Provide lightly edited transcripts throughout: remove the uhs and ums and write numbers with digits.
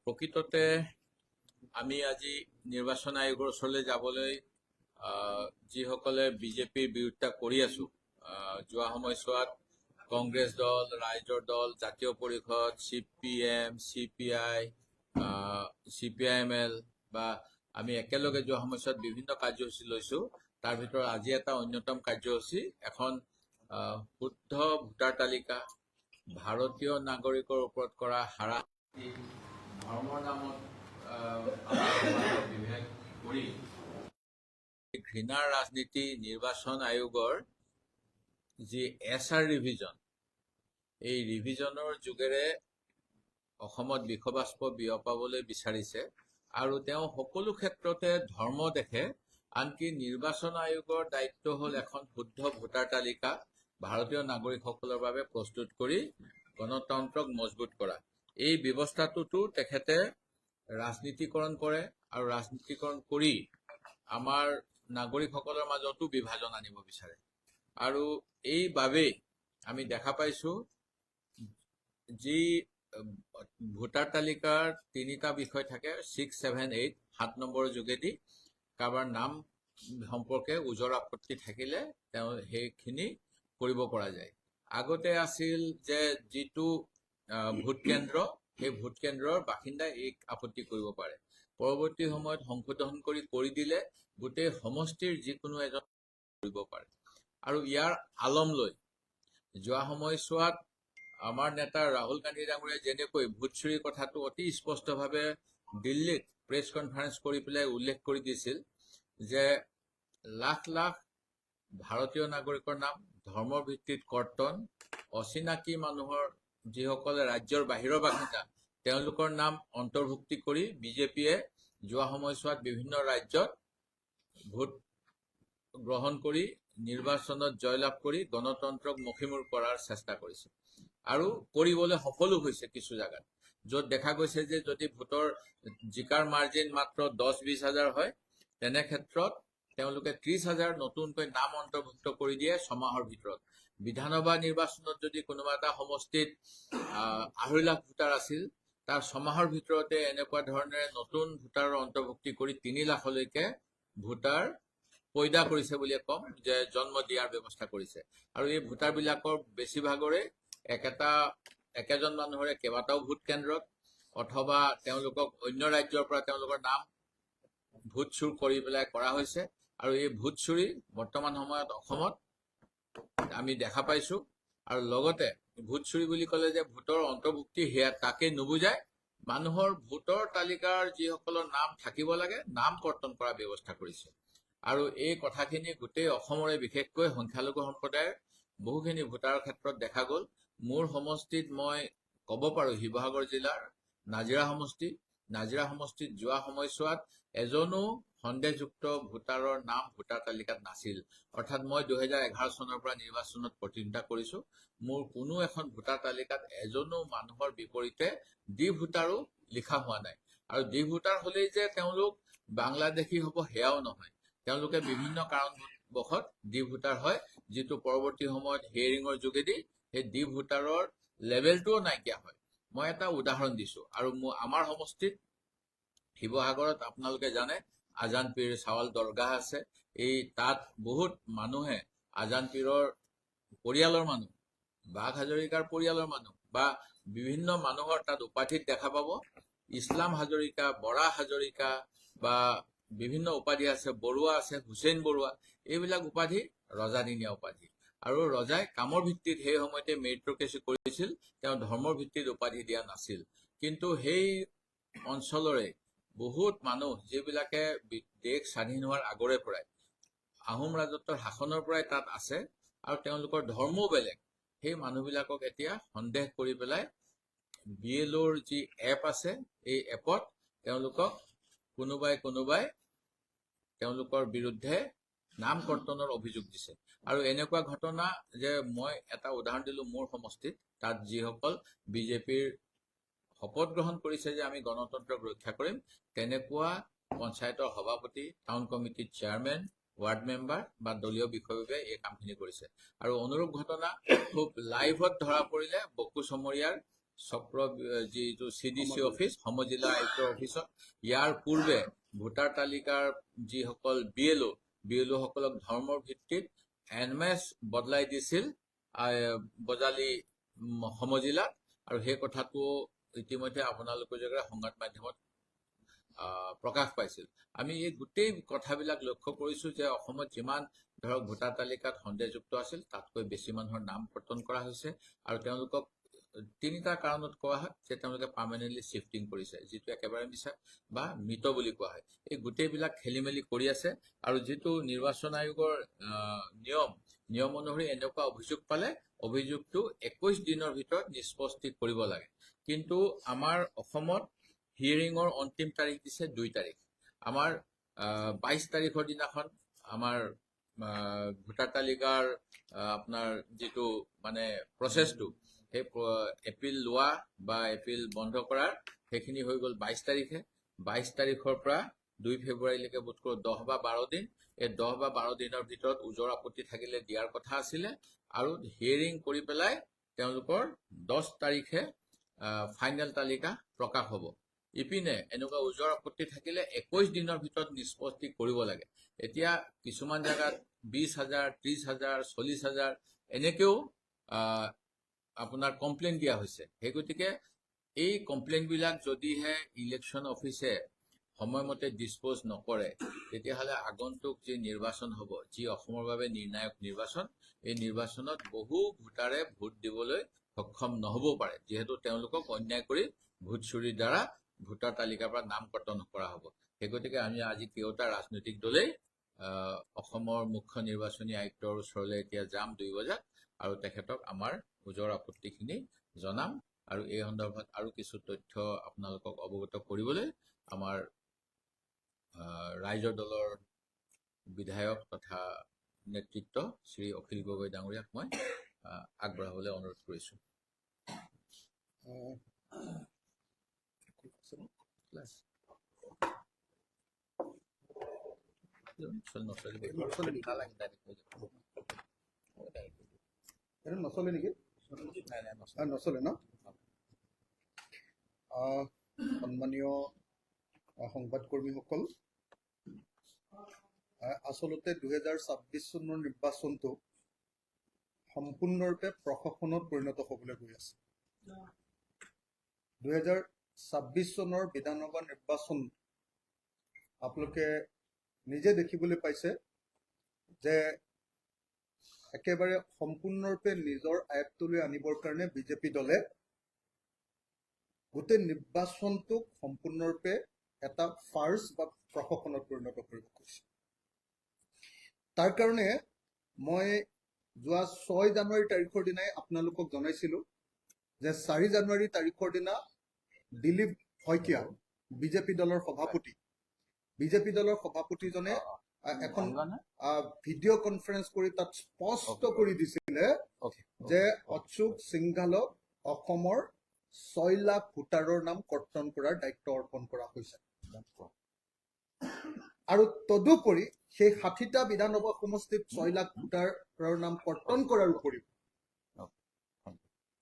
প্ৰকৃততে আমি আজি নিৰ্বাচন আয়োগৰ ওচৰলৈ যাবলৈ যিসকলে বিজেপিৰ বিৰোধিতা কৰি আছো, যোৱা সময়ছোৱাত কংগ্ৰেছ দল, ৰাইজৰ দল, জাতীয় পৰিষদ, CPM, CPI, CPIML বা আমি একেলগে যোৱা সময়ছোৱাত বিভিন্ন কাৰ্যসূচী লৈছো। তাৰ ভিতৰত আজি এটা অন্যতম কাৰ্যসূচী, এখন শুদ্ধ ভোটাৰ তালিকা, ভাৰতীয় নাগৰিকৰ ওপৰত কৰা হাৰাশাস্তি, ধৰ্মৰ নামত বিভেদ কৰি ঘৃণাৰ ৰাজনীতি, নিৰ্বাচন আয়োগৰ যি SR ৰিভিজন, এই ৰিভিজনৰ যোগেৰে অসমত বিষবাষ্প বিয়পাবলৈ বিচাৰিছে আৰু তেওঁ সকলো ক্ষেত্ৰতে ধৰ্ম দেখে। আনকি নিৰ্বাচন আয়োগৰ দায়িত্ব হ'ল এখন শুদ্ধ ভোটাৰ তালিকা ভাৰতীয় নাগৰিকসকলৰ বাবে প্ৰস্তুত কৰি গণতন্ত্ৰক মজবুত কৰা। এই ব্যৱস্থাটোতো তেখেতে ৰাজনীতিকৰণ কৰে আৰু ৰাজনীতিকৰণ কৰি আমাৰ নাগৰিকসকলৰ মাজতো বিভাজন আনিব বিচাৰে। আৰু এইবাবেই আমি দেখা পাইছো যি ভোটাৰ তালিকাৰ তিনিটা বিষয় থাকে, 6, 7, 8, 7 নম্বৰৰ যোগেদি কাৰোবাৰ নাম সম্পৰ্কে ওজৰ আপত্তি থাকিলে তেওঁ সেইখিনি কৰিব পৰা যায়। আগতে আছিল যে যিটো ভোট কেন্দ্ৰ, সেই ভোট কেন্দ্ৰৰ বাসিন্দাই এই আপত্তি কৰিব পাৰে। পৰৱৰ্তী সময়ত সংশোধন কৰি দিলে গোটেই সমষ্টিৰ যিকোনো এজন কৰিব পাৰে। আৰু ইয়াৰ আলম লৈ যোৱা সময়ছোৱাত আমাৰ নেতা ৰাহুল গান্ধী ডাঙৰীয়াই যেনেকৈ ভোট চুৰিৰ কথাটো অতি স্পষ্টভাৱে দিল্লীত প্ৰেছ কনফাৰেন্স কৰি পেলাই উল্লেখ কৰি দিছিল যে লাখ লাখ ভাৰতীয় নাগৰিকৰ নাম ধৰ্মৰ ভিত্তিত কৰ্তন, অচিনাকি মানুহৰ যিসকলে ৰাজ্যৰ বাহিৰৰ বাসিন্দা তেওঁলোকৰ নাম অন্তৰ্ভুক্তি কৰি বিজেপিয়ে যোৱা সময়ছোৱাত বিভিন্ন ৰাজ্যত ভোট গ্ৰহণ কৰি নিৰ্বাচনত জয়লাভ কৰি গণতন্ত্ৰক মষিমূৰ কৰাৰ চেষ্টা কৰিছে আৰু কৰিবলৈ সফলো হৈছে। কিছু জাগাত য'ত দেখা গৈছে যে যদি ভোটৰ জিকাৰ মাৰ্জিন মাত্ৰ 10-20 হাজাৰ হয়, তেনে ক্ষেত্ৰত তেওঁলোকে 30 হাজাৰ নতুনকৈ নাম অন্তৰ্ভুক্ত কৰি দিয়ে 6 মাহৰ ভিতৰত। বিধানসভা নিৰ্বাচনত যদি কোনোবা এটা সমষ্টিত 2.5 লাখ ভোটাৰ আছিল, তাৰ 6 মাহৰ ভিতৰতে এনেকুৱা ধৰণে নতুন ভোটাৰৰ অন্তৰ্ভুক্তি কৰি 3 লাখলৈকে ভোটাৰ পয়দা কৰিছে বুলিয়ে কম, যে জন্ম দিয়াৰ ব্যৱস্থা কৰিছে। আৰু এই ভোটাৰবিলাকৰ বেছিভাগৰে একেজন মানুহৰে কেইবাটাও ভোট কেন্দ্ৰত অথবা তেওঁলোকক অন্য ৰাজ্যৰ পৰা তেওঁলোকৰ নাম ভোট চুৰ কৰি পেলাই কৰা হৈছে। আৰু এই ভোট চুৰি বৰ্তমান সময়ত অসমত আমি দেখা পাইছো। আৰু লগতে ভোট চুৰি বুলি ক'লে যে ভোটৰ অন্তৰ্ভুক্তি সেয়া তাকে নুবুজায়, মানুহৰ ভোটৰ তালিকাৰ যিসকলৰ নাম থাকিব লাগে নাম কৰ্তন কৰাৰ ব্যৱস্থা কৰিছে। আৰু এই কথাখিনি গোটেই অসমৰে বিশেষকৈ সংখ্যালঘু সম্প্ৰদায়ৰ বহুখিনি ভোটাৰৰ ক্ষেত্ৰত দেখা গ'ল। মোৰ সমষ্টিত মই ক'ব পাৰো শিৱসাগৰ জিলাৰ নাজিৰা সমষ্টিত যোৱা সময়ছোৱাত এজনো সন্দেহযুক্ত ভোটাৰৰ নাম ভোটাৰ তালিকাত নাছিল। অৰ্থাৎ মই 2011 চনৰ পৰা নিৰ্বাচনত প্ৰতিদ্বন্দ্বিতা কৰিছো। মোৰ কোনো এখন ভোটাৰ তালিকাত এজনো মানুহৰ বিপৰীতে ডি ভোটাৰো লিখা হোৱা নাই। আৰু ডি ভোটাৰ হলেই যে তেওঁলোক বাংলাদেশী হ'ব সেয়াও নহয়, তেওঁলোকে বিভিন্ন কাৰণবশত ডি ভোটাৰ হয়, যিটো পৰৱৰ্তী সময়ত হিয়াৰিঙৰ যোগেদি সেই ডি ভোটাৰৰ লেভেলটোও নাইকিয়া হয়। মই এটা উদাহৰণ দিছো। আৰু আমাৰ সমষ্টিত শিৱসাগৰত আপোনালোকে জানে আজান পীৰ চাৱাল দৰগাহ আছে। এই তাত বহুত মানুহে আজান পীৰৰ পৰিয়ালৰ মানুহ, বাঘ হাজৰিকাৰ পৰিয়ালৰ মানুহ বা বিভিন্ন মানুহৰ তাত উপাধিত দেখা পাব ইছলাম হাজৰিকা, বৰা হাজৰিকা বা বিভিন্ন উপাধি আছে, বৰুৱা আছে, হুছেইন বৰুৱা, এইবিলাক উপাধি ৰজাদিনীয়া উপাধি। আৰু ৰজাই কামৰ ভিত্তিত সেই সময়তে মেৰিটক্ৰেচি কৰিছিল, তেওঁ ধৰ্মৰ ভিত্তিত উপাধি দিয়া নাছিল। কিন্তু সেই অঞ্চলৰে বহুত মানুহ যিবিলাকে দেশ স্বাধীন হোৱাৰ আগৰে পৰাই আহোম ৰাজত্বৰ শাসনৰ পৰাই তাত আছে আৰু তেওঁলোকৰ ধৰ্মও বেলেগ, সেই মানুহবিলাকক এতিয়া সন্দেহ কৰি পেলাই BLOৰ যি এপ আছে এই এপত তেওঁলোকক কোনোবাই তেওঁলোকৰ বিৰুদ্ধে নাম কৰ্তনৰ অভিযোগ দিছে। আৰু এনেকুৱা ঘটনা যে মই এটা উদাহৰণ দিলো মোৰ সমষ্টিত, তাত যিসকল বিজেপিৰ শপত গ্ৰহণ কৰিছে যে আমি গণতন্ত্ৰক ৰক্ষা কৰিম, তেনেকুৱা পঞ্চায়তৰ সভাপতি, টাউন কমিটিৰ চেয়াৰমেন, ৱাৰ্ড মেম্বাৰ বা দলীয় বিষয়ববীয়াই এই কামখিনি কৰিছে। আৰু অনুৰূপ ঘটনা খুব লাইভত ধৰা পৰিলে বকু চমৰীয়াৰ চক্ৰ যিটো CDC অফিচ সমজিলা আয়ুক্তৰ অফিচত ইয়াৰ পূৰ্বে ভোটাৰ তালিকাৰ যিসকল BLO সকলক ধৰ্মৰ ভিত্তিত NMS বদলাই দিছিল বজালি সমজিলাত, আৰু সেই কথাটো ইতিমধ্যে আপোনালোকৰ জৰিয়তে সংবাদ মাধ্যমত প্ৰকাশ পাইছিল। আমি এই গোটেই কথাবিলাক লক্ষ্য কৰিছো যে অসমত যিমান ধৰক ভোটাৰ তালিকাত সন্দেহযুক্ত আছিল তাতকৈ বেছি মানুহৰ নাম কৰ্তন কৰা হৈছে, আৰু তেওঁলোকক তিনিটা কাৰণত কোৱা হয় যে তেওঁলোকে পাৰ্মানেণ্টলি শিফটিং কৰিছে, যিটো একেবাৰে মিছা বা মৃত বুলি কোৱা হয়। এই গোটেইবিলাক খেলি মেলি কৰি আছে, আৰু যিটো নিৰ্বাচন আয়োগৰ নিয়ম অনুসৰি এনেকুৱা অভিযোগ পালে অভিযোগটো 21 দিনৰ ভিতৰত নিষ্পত্তি কৰিব লাগে। কিন্তু আমাৰ অসমত হিয়াৰিঙৰ অন্তিম তাৰিখ দিছে 2 তাৰিখ। আমাৰ 22 তাৰিখৰ দিনাখন আমাৰ ভোটাৰ তালিকাৰ আপোনাৰ যিটো মানে প্ৰচেছটো, সেই এপিল লোৱা বা এপিল বন্ধ কৰাৰ সেইখিনি হৈ গ'ল 22 তাৰিখে। 22 তাৰিখৰ পৰা 2 ফেব্ৰুৱাৰীলৈকে বোধ কৰোঁ 10 বা 12 দিন। এই 10 বা 12 দিনৰ ভিতৰত ওজৰ আপত্তি থাকিলে দিয়াৰ কথা আছিলে, আৰু হিয়াৰিং কৰি পেলাই তেওঁলোকৰ 10 তাৰিখে ফাইনেল তালিকা প্ৰকাশ হ'ব। ইপিনে এনেকুৱা ওজৰ আপত্তি থাকিলে 21 দিনৰ ভিতৰত নিষ্পত্তি কৰিব লাগে। এতিয়া কিছুমান জেগাত 20,000, 30,000, 40,000 এনেকেও আপোনাৰ কমপ্লেইন দিয়া হৈছে। সেই গতিকে এই কমপ্লেইনবিলাক যদিহে ইলেকশ্যন অফিচে সময়মতে ডিছপ'জ নকৰে, তেতিয়াহ'লে আগন্তুক যি নিৰ্বাচন হ'ব, যি অসমৰ বাবে নিৰ্ণায়ক নিৰ্বাচন, এই নিৰ্বাচনত বহু ভোটাৰে ভোট দিবলৈ সক্ষম নহ'ব পাৰে, যিহেতু তেওঁলোকক অন্যায় কৰি ভোট চুৰিৰ দ্বাৰা ভোটাৰ তালিকাৰ পৰা নাম কৰ্তন কৰা হ'ব। সেই গতিকে আমি আজি কেওটা ৰাজনৈতিক দলেই অসমৰ মুখ্য নিৰ্বাচনী আয়ুক্তৰ ওচৰলৈ এতিয়া যাম 2 বজাত, আৰু তেখেতক আমাৰ ওজৰ আপত্তিখিনি জনাম, আৰু এই সন্দৰ্ভত আৰু কিছু তথ্য আপোনালোকক অৱগত কৰিবলৈ আমাৰ ৰাইজৰ দলৰ বিধায়ক তথা নেতৃত্ব শ্ৰী অখিল গগৈ ডাঙৰীয়াক মই আগবঢ়াবলৈ অনুৰোধ কৰিছোঁ। নচলে নেকি? নচলে ন? সন্মানীয় সংবাদকৰ্মীসকল, আচলতে 2026 চনৰ নিৰ্বাচনটো সম্পূৰ্ণৰূপে প্ৰশাসনত পৰিণত হ'বলৈ গৈ আছে। 2026 চনৰ বিধানসভা নিৰ্বাচন আপোনালোকে নিজে দেখিবলৈ পাইছে যে একেবাৰে সম্পূৰ্ণৰূপে নিজৰ আয়ত্তলৈ আনিবৰ কাৰণে বিজেপি দলে গোটেই নিৰ্বাচনটোক সম্পূৰ্ণৰূপে এটা ফাৰ্চ বা প্ৰশাসনত পৰিণত কৰিব খুজিছে। তাৰ কাৰণে মই যোৱা 6 জানুৱাৰী তাৰিখৰ দিনাই আপোনালোকক জনাইছিলোঁ যে 4 জানুৱাৰী তাৰিখৰ দিনা দিলীপ শইকীয়া বিজেপি দলৰ সভাপতিজনে এখন ভিডিঅ' কনফাৰেন্স কৰি তাত স্পষ্ট কৰি দিছিলে যে অচ্যুত সিংঘালক অসমৰ 6 লাখ ভোটাৰৰ নাম কৰ্তন কৰাৰ দায়িত্ব অৰ্পণ কৰা হৈছে, আৰু তদুপৰি সেই 60টা বিধানসভা সমষ্টিত 6 লাখ ভোটাৰৰ নাম কৰ্তন কৰাৰ উপৰিও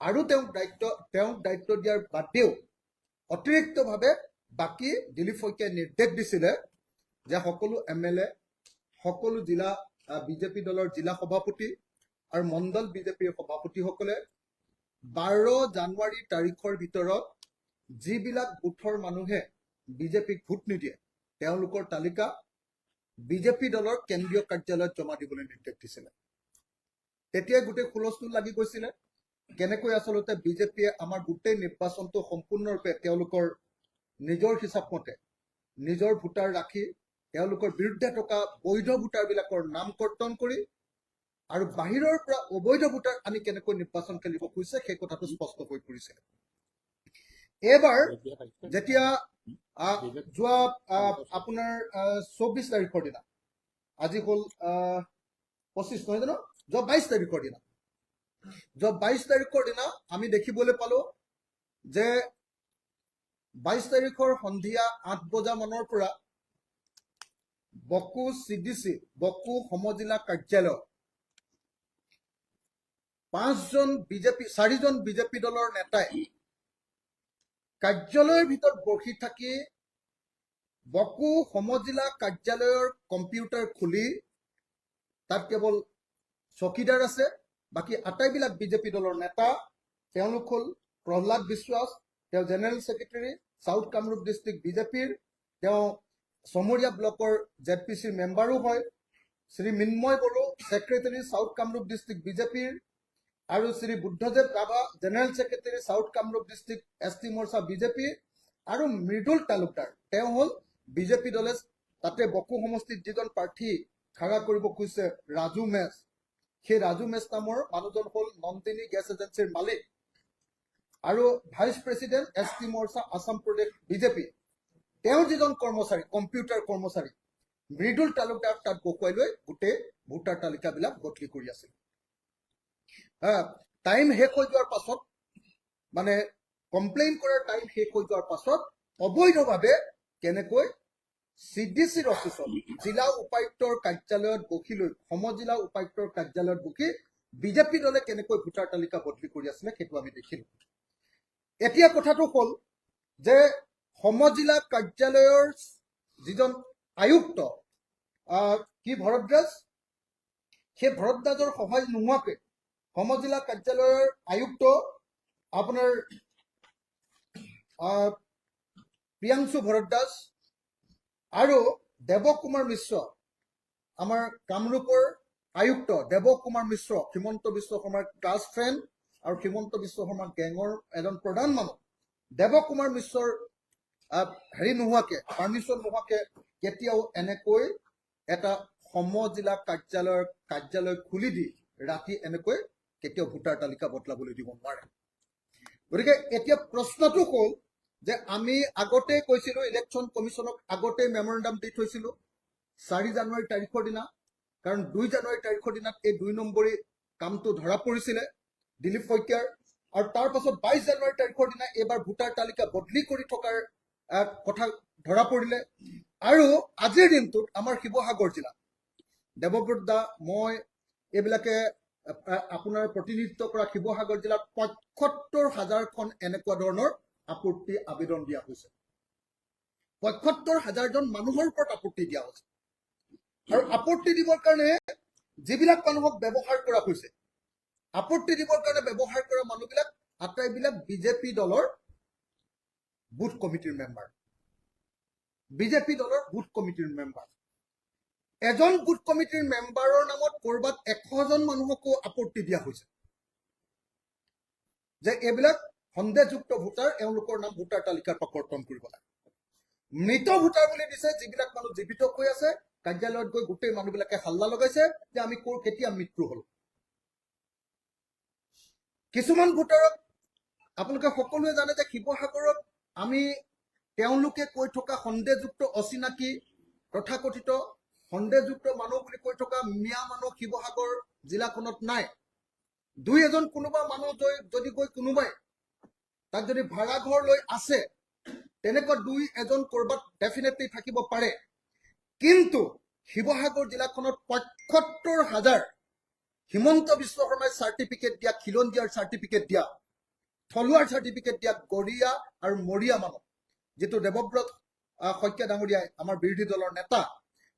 আৰু তেওঁক দায়িত্ব দিয়াৰ বাদেও অতিৰিক্তভাৱে বাকী দিলীপ শইকীয়াই নিৰ্দেশ দিছিলে যে সকলো MLA, সকলো জিলা বিজেপি দলৰ জিলা সভাপতি আৰু মণ্ডল বিজেপিৰ সভাপতিসকলে 12 জানুৱাৰী তাৰিখৰ ভিতৰত যিবিলাক বুথৰ মানুহে বিজেপিক ভোট নিদিয়ে তেওঁলোকৰ তালিকা বিজেপি দলৰ কেন্দ্ৰীয় কাৰ্যালয়ত জমা দিবলৈ নিৰ্দেশ দিছিলে। তেতিয়াই গোটেই হুলস্থুল লাগি গৈছিলে কেনেকৈ আচলতে বিজেপিয়ে আমাৰ গোটেই নিৰ্বাচনটো সম্পূৰ্ণৰূপে তেওঁলোকৰ নিজৰ হিচাপ মতে নিজৰ ভোটাৰ ৰাখি তেওঁলোকৰ বিৰুদ্ধে থকা বৈধ ভোটাৰবিলাকৰ নাম কৰ্তন কৰি আৰু বাহিৰৰ পৰা অবৈধ ভোটাৰ আনি কেনেকৈ নিৰ্বাচন খেলিব খুজিছে সেই কথাটো স্পষ্ট হৈ পৰিছে। এইবাৰ যেতিয়া যোৱা আপোনাৰ 24 তাৰিখৰ দিনা, আজি হ'ল 25 নহয় জানো, যোৱা 22 তাৰিখৰ দিনা আমি দেখিবলৈ পালো যে 22 তাৰিখৰ সন্ধিয়া 8 বজা মানৰ পৰা বকো CDC বকো সমজিলা কাৰ্যালয় 4জন বিজেপি দলৰ নেতাই কাৰ্যালয়ৰ ভিতৰত বহি থাকি বকো সমজিলা কাৰ্যালয়ৰ কম্পিউটাৰ খুলি তাত কেৱল চকীদাৰ আছে, বাকী আটাইবিলাক বিজেপি দলৰ নেতা। তেওঁলোক হ'ল প্ৰহ্লাদ বিশ্বাস, তেওঁ general secretary south Kamrup district বিজেপিৰ, তেওঁ চমৰীয়া ব্লকৰ ZPCৰ মেম্বাৰো হয়। Shri Mrinmoy Boro secretary south Kamrup district বিজেপিৰ, আৰু Shri Buddhadev Rabha general secretary south Kamrup district ST Morcha BJP, আৰু মৃদুল তালুকদাৰ তেওঁ হ'ল বিজেপি দলে তাতে বকো সমষ্টিত যিজন প্ৰাৰ্থী খাৰা কৰিব খুজিছে ৰাজু মেচ, সেই ৰাজু মেচ নামৰ মানুহজন হ'ল নন্দিনী গেছ এজেঞ্চিৰ মালিক আৰু ভাইচ প্ৰেচিডেণ্ট ST মৰ্চা আসাম প্ৰদেশ বিজেপি। তেওঁ যিজন কৰ্মচাৰী কম্পিউটাৰ কৰ্মচাৰী মৃদুল তালুকদাৰ তাত বহুৱাই লৈ গোটেই ভোটাৰ তালিকাবিলাক গঠি কৰি আছিল। টাইম শেষ হৈ যোৱাৰ পাছত, মানে কমপ্লেইন কৰাৰ টাইম শেষ হৈ যোৱাৰ পাছত অবৈধভাৱে কেনেকৈ CDCৰ অফিচত জিলা উপায়ুক্তৰ কাৰ্যালয়ত বহি লৈ সমজিলা উপায়ুক্তৰ কাৰ্যালয়ত বহি বিজেপি দলে কেনেকৈ ভোটাৰ তালিকা বদলি কৰি আছিলে সেইটো আমি দেখিলো। এতিয়া কথাটো হ'ল যে সমজিলা কাৰ্যালয়ৰ যিজন আয়ুক্ত কি ভৰদ্বাজ, সেই ভৰদ্বাজৰ সহায় নোহোৱাকৈ সমজিলা কাৰ্যালয়ৰ আয়ুক্ত আপোনাৰ প্ৰিয়াংশু ভৰদ্বাজ আৰু দেৱ কুমাৰ মিশ্ৰ, আমাৰ কামৰূপৰ আয়ুক্ত দেৱ কুমাৰ মিশ্ৰ, হিমন্ত বিশ্ব শৰ্মাৰ ক্লাছ ফ্ৰেণ্ড আৰু হিমন্ত বিশ্ব শৰ্মাৰ গেঙৰ এজন প্ৰধান মানুহ। দেৱ কুমাৰ মিশ্ৰৰ নোহোৱাকে পাৰ্মিশ্যন নোহোৱাকে কেতিয়াও এনেকৈ এটা সমজিলা কাৰ্যালয় খুলি দি ৰাতি এনেকৈ কেতিয়াও ভোটাৰ তালিকা বদলাবলৈ দিব নোৱাৰে। গতিকে এতিয়া প্ৰশ্নটো হ'ল যে আমি আগতে কৈছিলো, ইলেকশ্যন কমিশ্যনক আগতে মেমৰেণ্ডাম দি থৈছিলো 4 জানুৱাৰী তাৰিখৰ দিনা, কাৰণ 2 জানুৱাৰী তাৰিখৰ দিনাত এই 2 নম্বৰী কামটো ধৰা পৰিছিলে দিলীপ শইকীয়াৰ, আৰু তাৰ পাছত 22 জানুৱাৰী তাৰিখৰ দিনা এইবাৰ ভোটাৰ তালিকা বদলি কৰি থকাৰ কথা ধৰা পৰিলে। আৰু আজিৰ দিনটোত আমাৰ শিৱসাগৰ জিলা দেৱব্ৰত দা, মই এইবিলাকে আপোনাৰ প্ৰতিনিধিত্ব কৰা শিৱসাগৰ জিলাত ৭৫,০০০খন এনেকুৱা ধৰণৰ আপত্তি আবেদন দিয়া হৈছে। ৭৫,০০০জন মানুহৰ ওপৰত আপত্তি দিয়া হৈছে। আৰু আপত্তি দিবৰ কাৰণে যিবিলাক মানুহক ব্যৱহাৰ কৰা হৈছে, আপত্তি দিবৰ কাৰণে ব্যৱহাৰ কৰা মানুহবিলাক আটাইবিলাক বিজেপি দলৰ বুথ কমিটিৰ মেম্বাৰ, বিজেপি দলৰ বুথ কমিটিৰ মেম্বাৰ। এজন বুথ কমিটিৰ মেম্বাৰৰ নামত কৰবাত 100জন মানুহকো আপত্তি দিয়া হৈছে যে এইবিলাক সন্দেহযুক্ত ভোটাৰ, এওঁলোকৰ নাম ভোটাৰ তালিকাৰ পৰা কৰ্তন কৰিব লাগে। মৃত ভোটাৰ বুলি দিছে, যিবিলাক মানুহ জীৱিত হৈ আছে কাৰ্যালয়ত গৈ গোটেই মানুহবিলাকে হাল্লা লগাইছে যে আমি কেতিয়া মৃত্যু হল। কিছুমান ভোটাৰক আপোনালোকে সকলোৱে জানে যে শিৱসাগৰত আমি তেওঁলোকে কৈ থকা সন্দেহযুক্ত অচিনাকি তথাকথিত সন্দেহযুক্ত মানুহ বুলি কৈ থকা মিয়া মানুহ শিৱসাগৰ জিলাখনত নাই। 2-এজন কোনোবা মানুহ যদি গৈ কোনোবাই তাক যদি ভাড়া ঘৰ লৈ আছে, তেনেকুৱা 2-এজন কৰবাত ডেফিনেটলি থাকিব পাৰে। কিন্তু শিৱসাগৰ জিলাখনত ৭৫,০০০ হিমন্ত বিশ্ব শৰ্মাই চাৰ্টিফিকেট দিয়া, খিলঞ্জীয়াৰ চাৰ্টিফিকেট দিয়া, থলুৱাৰ চাৰ্টিফিকেট দিয়া গৰীয়া আৰু মৰীয়া মানুহ, যিটো দেৱব্ৰত শইকীয়া ডাঙৰীয়াই, আমাৰ বিৰোধী দলৰ নেতা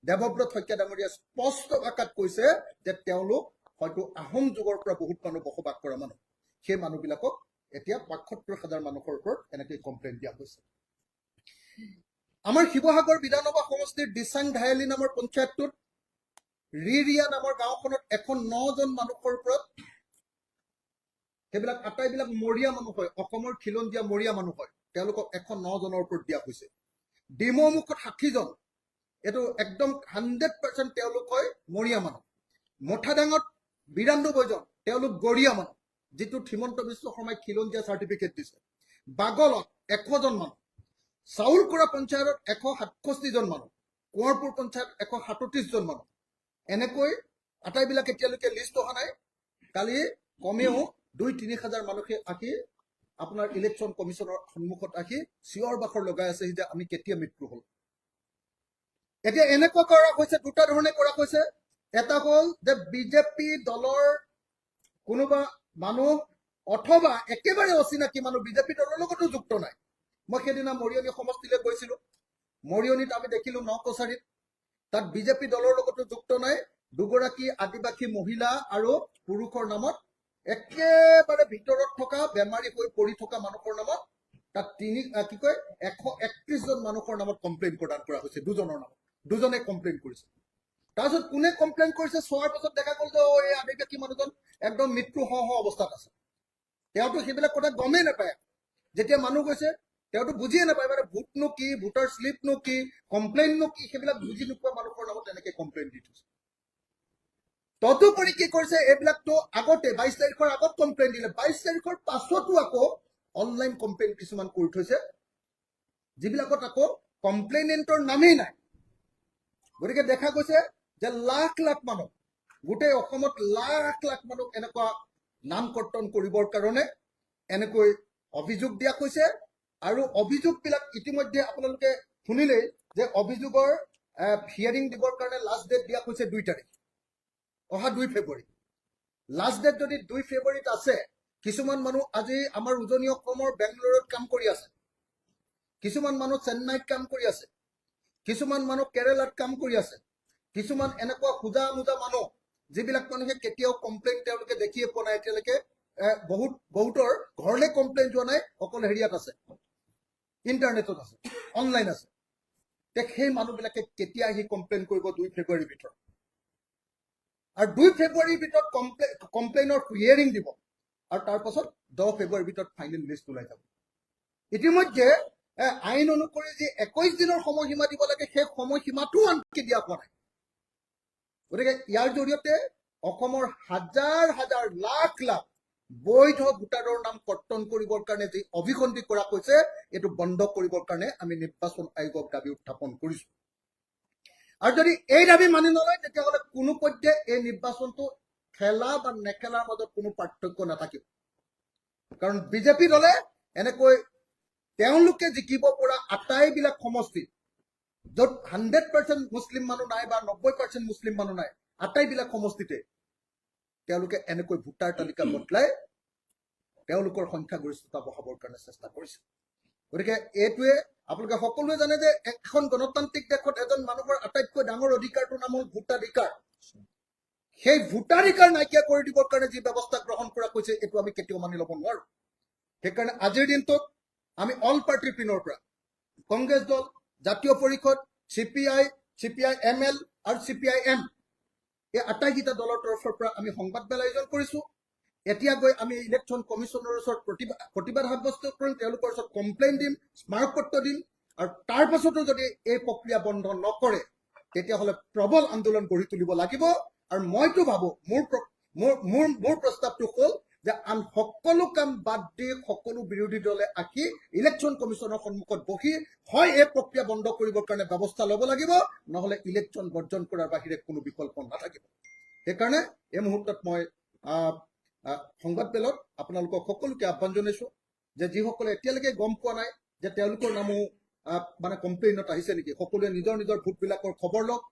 দেৱব্ৰত শইকীয়া ডাঙৰীয়াই স্পষ্ট ভাষাত কৈছে যে তেওঁলোক হয়তো আহোম যুগৰ পৰা বহুত মানুহ বসবাস কৰা মানুহ। সেই মানুহবিলাকক এতিয়া ৭৫,০০০ মানুহৰ ওপৰত এনেকৈ কমপ্লেইন দিয়া হৈছে। আমাৰ শিৱসাগৰ বিধানসভা সমষ্টিৰ দিচাং ধায়ালি নামৰ পঞ্চায়তটোত ৰিৰিয়া নামৰ গাঁওখনত 109জন মানুহৰ ওপৰত, সেইবিলাক আটাইবিলাক মৰীয়া মানুহ হয়, অসমৰ খিলঞ্জীয়া মৰীয়া মানুহ হয়, তেওঁলোকক 109জনৰ ওপৰত দিয়া হৈছে। ডিমৌমুখত 60জন, এইটো একদম 100% তেওঁলোক হয় মৰীয়া মানুহ। মঠাডাঙত 92জন, তেওঁলোক গৰীয়া মানুহ, যিটো হিমন্ত বিশ্ব শৰ্মাই খিলঞ্জীয়া চাৰ্টিফিকেট দিছে। বাগলত 100জন মানুহ, চাউলকুৰা পঞ্চায়তত 167জন মানুহ, কোঁৱৰপুৰ পঞ্চায়ত 137জন মানুহ। এনেকৈ আটাইবিলাক এতিয়ালৈকে লিষ্ট অহা নাই। কালি কমেও 2-3 হাজাৰ মানুহে আহি আপোনাৰ ইলেকশ্যন কমিশ্যনৰ সন্মুখত আহি চিঞৰ বাখৰ লগাই আছে যে আমি কেতিয়া মৃত্যু হল। এতিয়া এনেকুৱা কৰা হৈছে, দুটা ধৰণে কৰা হৈছে। এটা হ'ল যে বিজেপি দলৰ কোনোবা মানুহ অথবা একেবাৰে অচিনাকি মানুহ, বিজেপি দলৰ লগতো যুক্ত নাই, মই সেইদিনা মৰিয়নি সমষ্টিলৈ গৈছিলো। মৰিয়নিত আমি দেখিলো নকছাৰীত তাত বিজেপি দলৰ লগতো যুক্ত নাই দুগৰাকী আদিবাসী মহিলা আৰু পুৰুষৰ নামত একেবাৰে ভিতৰত থকা বেমাৰী হৈ পৰি থকা মানুহৰ নামত তাত 131 জন মানুহৰ নামত কমপ্লেইন প্ৰদান কৰা হৈছে। দুজনৰ নামত দুজনে কমপ্লেইন কৰিছে। তাৰপিছত কোনে কমপ্লেইন কৰিছে চোৱাৰ পাছত দেখা গ'ল যে এই আদিবাসী মানুহজন একদম মৃত্যু হওঁ অৱস্থাত আছে। তেওঁতো সেইবিলাক কথা গমেই নাপায়। যেতিয়া মানুহ গৈছে তেওঁতো বুজিয়ে নাপায় মানে ভোটনো কি, ভোটাৰ শ্লিপনো কি, কমপ্লেইননো কি, সেইবিলাক বুজি নোপোৱা মানুহৰ নামত এনেকে কমপ্লেইন দি থৈছে। তদুপৰি কি কৰিছে, এইবিলাকতো আগতে 22 তাৰিখৰ আগত কমপ্লেইন দিলে, 22 তাৰিখৰ পাছতো আকৌ অনলাইন কমপ্লেইন কিছুমান কৰি থৈছে, যিবিলাকত আকৌ কমপ্লেইনেণ্টৰ নামেই নাই। গতিকে দেখা গৈছে যে লাখ লাখ মানুহ, গোটেই অসমত লাখ লাখ মানুহ এনেকুৱা নাম কৰ্তন কৰিবৰ কাৰণে এনেকৈ অভিযোগ দিয়া হৈছে। আৰু অভিযোগবিলাক ইতিমধ্যে আপোনালোকে শুনিলেই যে অভিযোগৰ হিয়াৰিং দিবৰ কাৰণে লাষ্ট ডেট দিয়া হৈছে 2 তাৰিখ, অহা 2 ফেব্ৰুৱাৰী। লাষ্ট ডেট যদি 2 ফেব্ৰুৱাৰীত আছে, কিছুমান মানুহ আজি আমাৰ উজনি অসমৰ বেংগলোৰত কাম কৰি আছে, কিছুমান মানুহ চেন্নাইত কাম কৰি আছে, কিছুমান মানুহ কেৰেলাত কাম কৰি আছে, কিছুমান এনেকুৱা খুজা মোজা মানুহ যিবিলাক মানুহে কেতিয়াও কমপ্লেইন তেওঁলোকে দেখিয়ে পোৱা নাই এতিয়ালৈকে। বহুতৰ ঘৰলৈ কমপ্লেইন যোৱা নাই, অকল হেৰিয়াত আছে, ইণ্টাৰনেটত আছে, অনলাইন আছে। সেই মানুহবিলাকে কেতিয়া আহি কমপ্লেইন কৰিব 2 ফেব্ৰুৱাৰীৰ ভিতৰত। আৰু 2 ফেব্ৰুৱাৰীৰ ভিতৰত কমপ্লেইনৰ হিয়াৰিং দিব আৰু তাৰ পাছত 10 ফেব্ৰুৱাৰীৰ ভিতৰত ফাইনেল লিষ্ট ওলাই যাব। ইতিমধ্যে আইন অনুসৰি যি 21 দিনৰ সময়সীমা দিব লাগে সেই সময়সীমাটো আনকি দিয়া হোৱা নাই। গতিকে ইয়াৰ জৰিয়তে অসমৰ হাজাৰ হাজাৰ লাখ লাখ বৈধ ভোটাৰৰ নাম কৰ্তন কৰিবৰ কাৰণে যি অভিসন্ধি কৰা হৈছে, এইটো বন্ধ কৰিবৰ কাৰণে আমি নিৰ্বাচন আয়োগক দাবী উত্থাপন কৰিছো। আৰু যদি এই দাবী মানি নলয় তেতিয়াহ'লে কোনো পধ্যে এই নিৰ্বাচনটো খেলা বা নেখেলাৰ মাজত কোনো পাৰ্থক্য নাথাকিব। কাৰণ বিজেপি দলে এনেকৈ তেওঁলোকে জিকিব পৰা আটাইবিলাক সমষ্টি, য'ত 100% মুছলিম মানুহ নাই বা 90% মুছলিম মানুহ নাই, আটাইবিলাক সমষ্টিতে তেওঁলোকে এনেকৈ ভোটাৰ তালিকা বদলাই তেওঁলোকৰ সংখ্যাগৰিষ্ঠতা বঢ়াবৰ কাৰণে চেষ্টা কৰিছে। গতিকে এইটোৱে আপোনালোকে সকলোৱে জানে যে এখন গণতান্ত্ৰিক দেশত এজন মানুহৰ আটাইতকৈ ডাঙৰ অধিকাৰটোৰ নাম হ'ল ভোটাধিকাৰ। সেই ভোটাধিকাৰ নাইকিয়া কৰি দিবৰ কাৰণে যি ব্যৱস্থা গ্ৰহণ কৰা হৈছে, এইটো আমি কেতিয়াও মানি ল'ব নোৱাৰো। সেইকাৰণে আজিৰ দিনটোত আমি অল পাৰ্টিৰ পিনৰ পৰা কংগ্ৰেছ দল, জাতীয় পৰিষদ, CPI-ML আৰু CPI-M এই আটাইকেইটা দলৰ তৰফৰ পৰা আমি সংবাদমেল আয়োজন কৰিছো। এতিয়া গৈ আমি ইলেকশ্যন কমিশ্যনৰ ওচৰত প্ৰতিবাদ সাব্যস্ত কৰিম, তেওঁলোকৰ ওচৰত কমপ্লেইন দিম, স্মাৰকপত্ৰ দিম। আৰু তাৰ পাছতো যদি এই প্ৰক্ৰিয়া বন্ধ নকৰে তেতিয়াহ'লে প্ৰবল আন্দোলন গঢ়ি তুলিব লাগিব। আৰু মইতো ভাবো মোৰ প্ৰস্তাৱটো হ'ল যে আন সকলো কাম বাদ দি সকলো বিৰোধী দলে আহি ইলেকশ্যন কমিশ্যনৰ সন্মুখত বহি হয় এই প্ৰক্ৰিয়া বন্ধ কৰিবৰ কাৰণে ব্যৱস্থা ল'ব লাগিব, নহ'লে ইলেকশ্যন বৰ্জন কৰাৰ বাহিৰে কোনো বিকল্প নাথাকিব। সেইকাৰণে এই মুহূৰ্তত মই সংবাদমেলত আপোনালোকক সকলোকে আহ্বান জনাইছো যে যিসকলে এতিয়ালৈকে গম পোৱা নাই যে তেওঁলোকৰ নামো মানে কমপ্লেইনত আহিছে নেকি, সকলোৱে নিজৰ নিজৰ ভোটবিলাকৰ খবৰ লওক।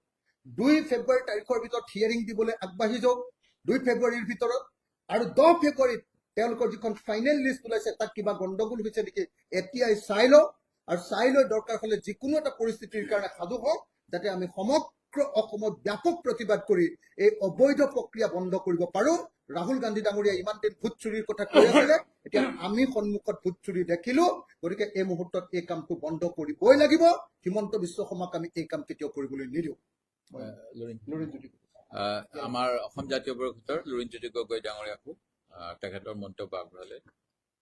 2 ফেব্ৰুৱাৰী তাৰিখৰ ভিতৰত হিয়াৰিং দিবলৈ আগবাঢ়ি যাওক 2 ফেব্ৰুৱাৰীৰ ভিতৰত। আৰু 10 ফেব্ৰুৱাৰীত তেওঁলোকৰ যিখন ফাইনেল লিষ্ট ওলাইছে তাত কিবা গণ্ডগোল হৈছে নেকি এতিয়াই চাই লওক। আৰু চাই লৈ দৰকাৰ হ'লে যিকোনো এটা পৰিস্থিতিৰ কাৰণে সাজু হওক, যাতে আমি সমগ্ৰ অসমত ব্যাপক প্ৰতিবাদ কৰি এই অবৈধ প্ৰক্ৰিয়া বন্ধ কৰিব পাৰো। ৰাহুল গান্ধী ডাঙৰীয়া ইমান দিন ভোট চুৰিৰ কথা কৈ আছিলে, এতিয়া আমি সন্মুখত ভোট চুৰি দেখিলো। গতিকে এই মুহূৰ্তত এই কামটো বন্ধ কৰিবই লাগিব। হিমন্ত বিশ্ব শৰ্মাক আমি এই কাম কেতিয়াও কৰিবলৈ নিদিওঁ। আমাৰ অসম জাতীয় পৰিষদৰ লুৰিণজ্যোতি গগৈ ডাঙৰীয়াকো তেখেতৰ মন্তব্য আগবঢ়ালে।